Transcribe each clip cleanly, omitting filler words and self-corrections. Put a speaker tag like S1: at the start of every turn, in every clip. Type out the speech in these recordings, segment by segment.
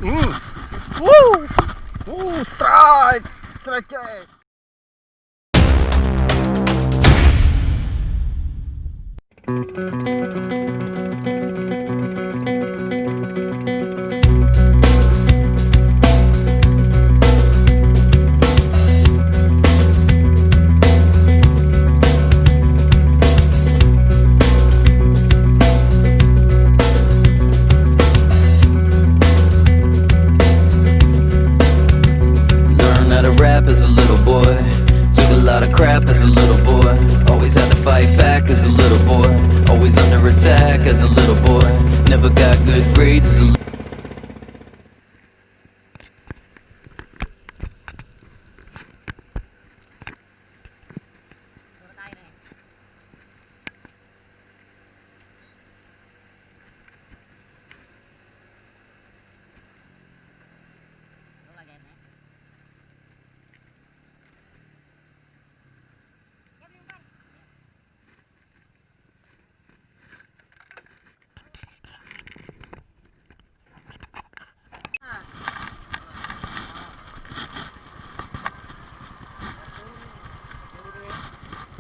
S1: Woo! Woo! Strike! Strike!
S2: Rap as a little boy, took a lot of crap as a little boy, always had to fight back as a little boy, always under attack as a little boy, never got good grades as a little boy.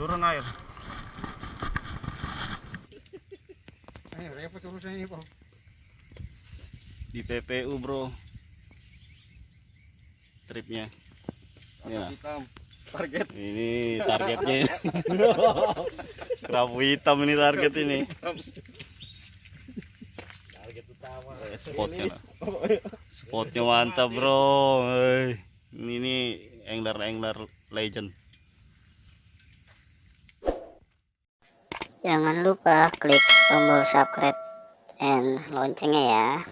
S1: Turun air.
S3: Repot urusan ini, Bang.
S1: Di PPU, bro. Tripnya. Ya.
S3: Hitam. Target.
S1: Ini targetnya. Kerapu hitam ini target ini.
S3: Target utama.
S1: Spotnya. Spotnya mantap, bro. Ini angler legend.
S4: Jangan lupa klik tombol subscribe and loncengnya ya.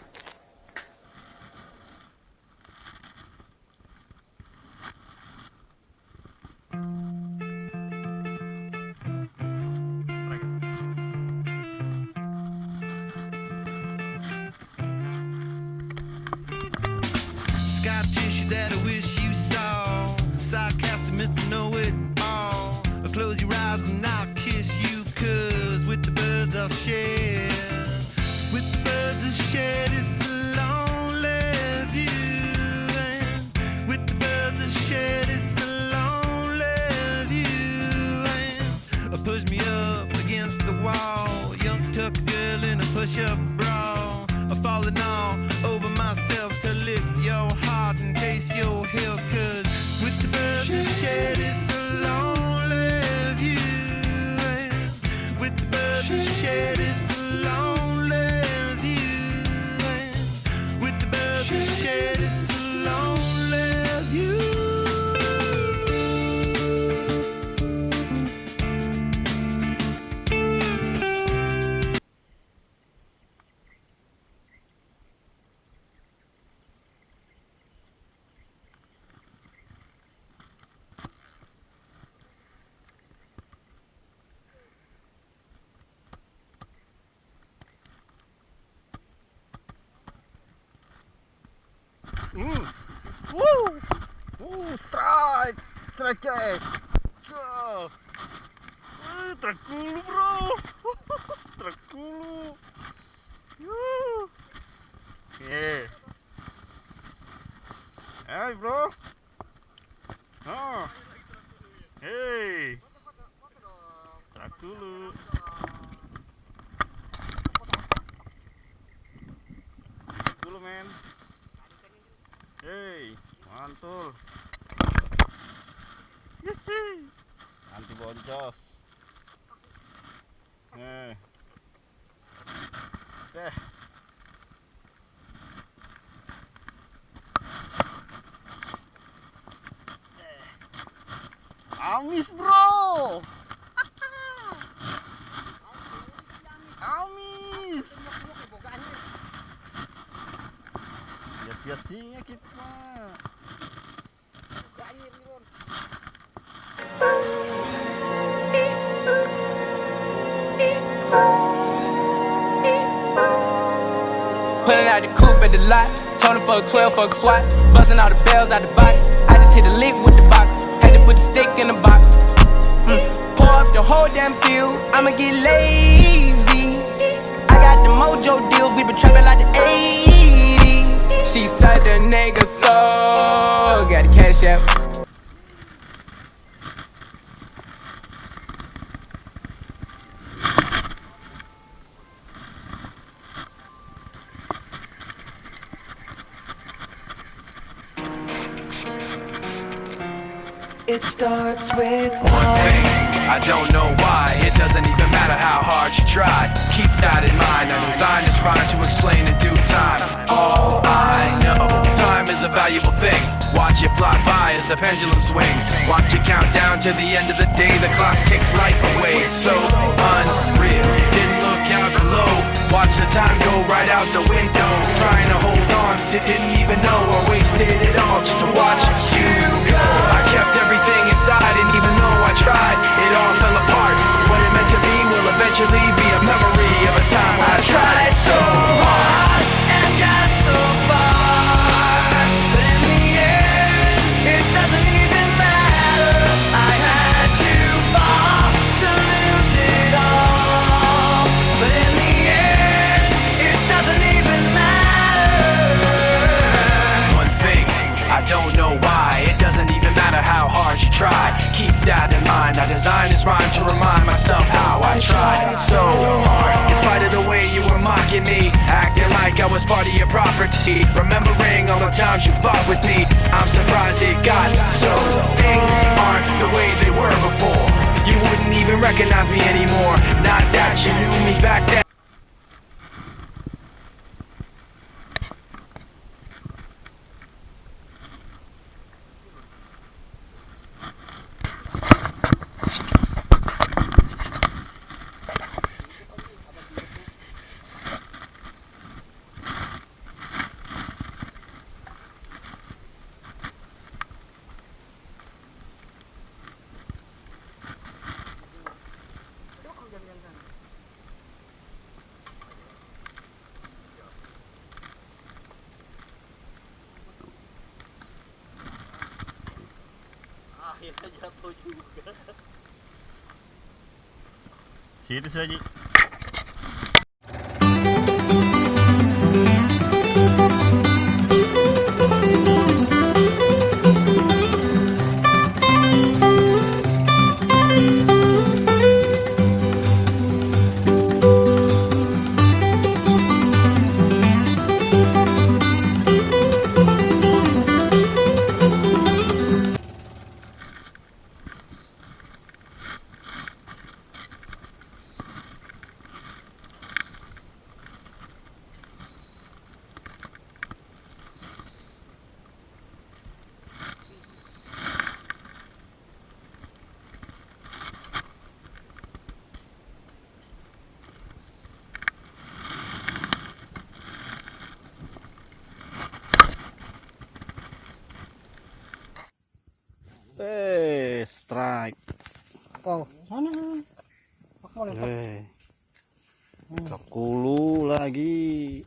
S5: Scar tissue that I wish you saw. Sarcastic Mr. Know It All. Close your eyes and I'll kiss you. Cause with the birds I'll share. With the birds I'll share this lonely view. And with the birds I'll share this lonely view. And push me up against the wall. Young tuck girl in a push-up bra. Falling all over myself to lift your heart and taste your hell. Cause with the birds I'll share this lonely view. With the birds I share this lonely view. With the birds I share this lonely view.
S1: Woo! Woo! Strike! Strike! Go! Terkulu, bro! Terkulu! Yeah. Hey, bro! Oh! Hey! Terkulu! Terkulu, man! Hey, mantul. Anti boncos. Amis, bro. Amis. Ya sia-sia kita.
S6: Pulling out the coupe at the lot. Tony fuck 12, fuck SWAT. Busting all the bells out the box. I just hit a lick with the box. Had to put the stick in the box. Pour up the whole damn seal. I'ma get lazy. I got the mojo deals. We been trapping like the 80s. She
S2: It starts with
S6: One thing, I don't know why. It doesn't even matter how hard you try. Keep that in mind. I designed this rhyme to explain in due time. All I know, time is a valuable thing. Watch it fly by as the pendulum swings. Watch it count down to the end of the day. The clock takes life away. It's so unreal. Didn't look out below. Watch the time go right out the window. Trying to hold on, didn't even know I wasted it all just to watch you go. I kept everything inside, and even though I tried, it all fell apart. What it meant to be will eventually be a memory of a time I tried so hard and got so far, but in the end, it doesn't even matter. I had to fall to lose it all, but in the end, it doesn't even matter. One thing, I don't know why. It doesn't even matter how hard you try. Keep that in mind. I designed this rhyme to remind myself how I tried so hard. In spite of the way you were mocking me, acting like I was part of your property, remembering all the times you fought with me, I'm surprised it got so. Things aren't the way they were before. You wouldn't even recognize me anymore. Not that you knew me back then.
S1: Akhirnya jatuh juga. Situ saja. Strike.
S3: Oh, mana? Aku mau lempar.
S1: Kakulu lagi.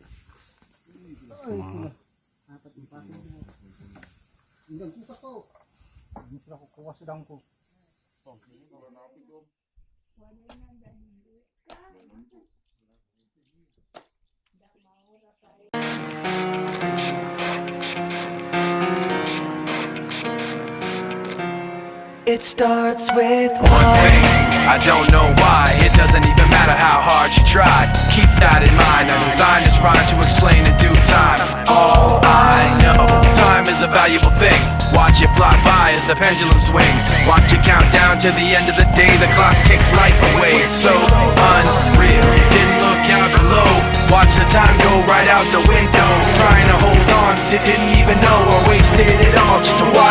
S2: It starts with
S6: One thing, I don't know why. It doesn't even matter how hard you try. Keep that in mind. I designed this rhyme to explain in due time. All I know, time is a valuable thing. Watch it fly by as the pendulum swings. Watch it count down to the end of the day. The clock takes life away. It's so unreal. Didn't look out below. Watch the time go right out the window. Trying to hold on, didn't even know I wasted it all just to watch